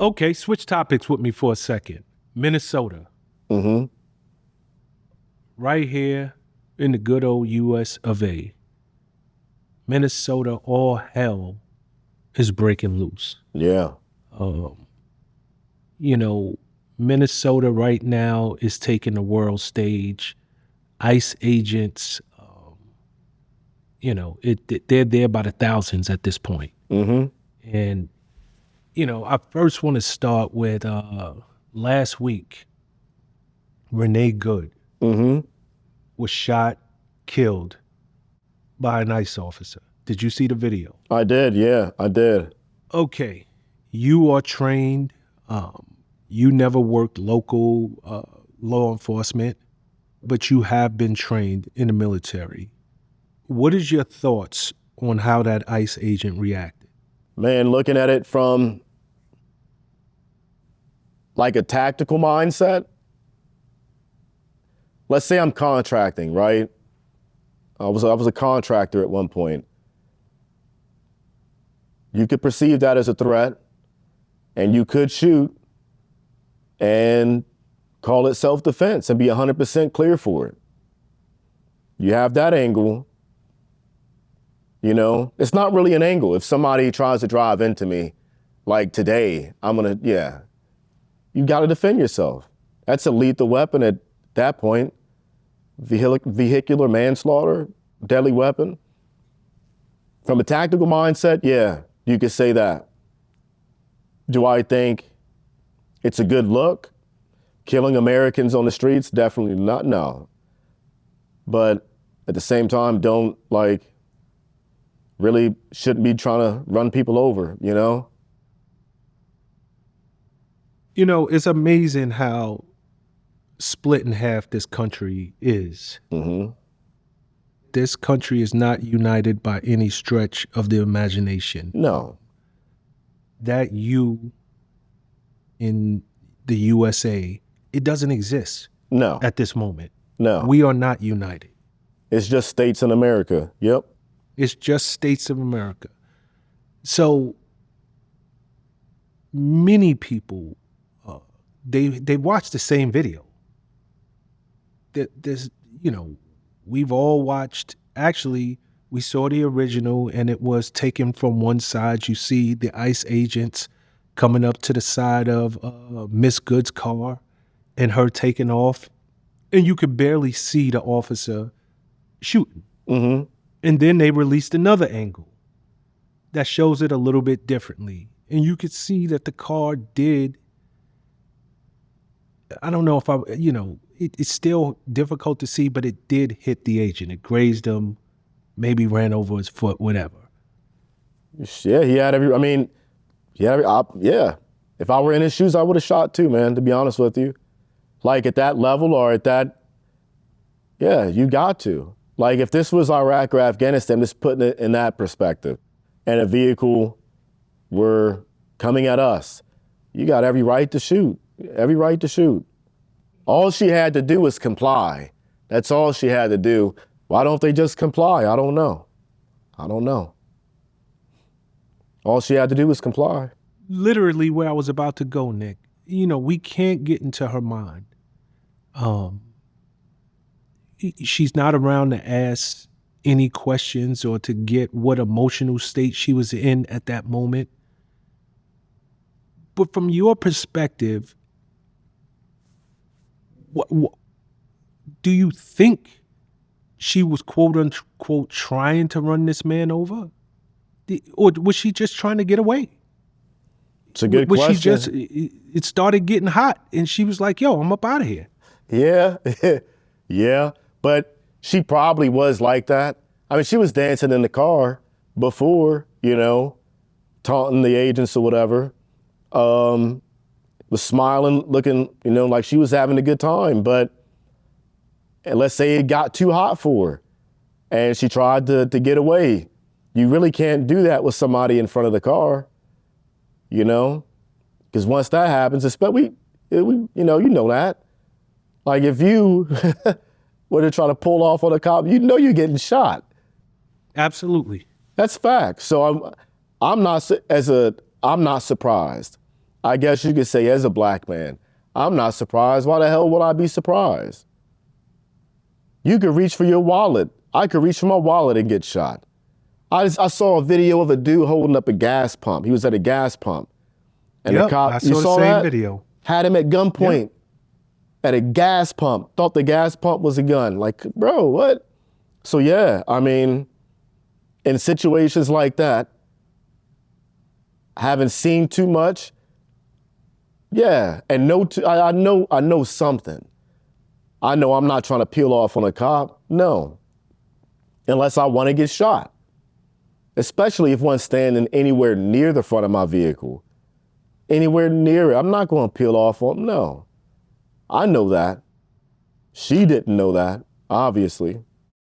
Okay, switch topics with me for a second. Minnesota. Mm-hmm. Right here in the good old US of A. Minnesota, all hell is breaking loose. Yeah. Um, you know, Minnesota right now is taking the world stage. ICE agents, they're there by the thousands at this point. Mm-hmm. And, I first want to start with last week, Renee Good Mm-hmm. was shot, killed by an ICE officer. Did you see the video? I did, yeah, I did. Okay, you are trained. You never worked local law enforcement, but you have been trained in the military. What is your thoughts on how that ICE agent reacted? Man, looking at it from like a tactical mindset, let's say I'm contracting, right? I was a contractor at one point. You could perceive that as a threat, and you could shoot and call it self-defense and be 100% clear for it. You have that angle. It's not really an angle. If somebody tries to drive into me, like today, you got to defend yourself. That's a lethal weapon at that point. Vehicular manslaughter, deadly weapon. From a tactical mindset, yeah, you could say that. Do I think it's a good look? Killing Americans on the streets? Definitely not, no. But at the same time, really shouldn't be trying to run people over, It's amazing how split in half this country is. Mm-hmm. This country is not united by any stretch of the imagination. No. That you in the USA, it doesn't exist. No. At this moment. No. We are not united. It's just states in America. Yep. It's just states of America. So many people, they watch the same video. We've all watched, actually, we saw the original and it was taken from one side. You see the ICE agents coming up to the side of Miss Good's car and her taking off. And you could barely see the officer shooting. Mm-hmm. And then they released another angle that shows it a little bit differently. And you could see that the car did, I don't know if it's still difficult to see, but it did hit the agent. It grazed him, maybe ran over his foot, whatever. Yeah, he had yeah. If I were in his shoes, I would have shot too, man, to be honest with you. Like at that level or at that, yeah, you got to. Like if this was Iraq or Afghanistan, just putting it in that perspective, and a vehicle were coming at us, you got every right to shoot, every right to shoot. All she had to do was comply. That's all she had to do. Why don't they just comply? I don't know. All she had to do was comply. Literally where I was about to go, Nick. We can't get into her mind. She's not around to ask any questions or to get what emotional state she was in at that moment. But from your perspective, what do you think she was quote unquote trying to run this man over? Or was she just trying to get away? It's a good question. It started getting hot and she was like, yo, I'm up out of here. Yeah, yeah. But she probably was like that. I mean, she was dancing in the car before, taunting the agents or whatever. Was smiling, looking, like she was having a good time. But let's say it got too hot for her and she tried to get away. You really can't do that with somebody in front of the car, because once that happens, especially, you know that. Like if you were to try to pull off on a cop, you're getting shot. Absolutely. That's fact. So I'm not surprised. I guess you could say as a black man, I'm not surprised. Why the hell would I be surprised? You could reach for your wallet. I could reach for my wallet and get shot. I saw a video of a dude holding up a gas pump. He was at a gas pump. And Yep, the cop, I you saw saw the same that? video. Had him at gunpoint at a gas pump. Thought the gas pump was a gun. Like, bro, what? So yeah, I mean, in situations like that, haven't seen too much. Yeah, and I know something. I know I'm not trying to peel off on a cop. No, unless I want to get shot. Especially if one's standing anywhere near the front of my vehicle. Anywhere near it, I'm not going to peel off on, no. I know that. She didn't know that, obviously.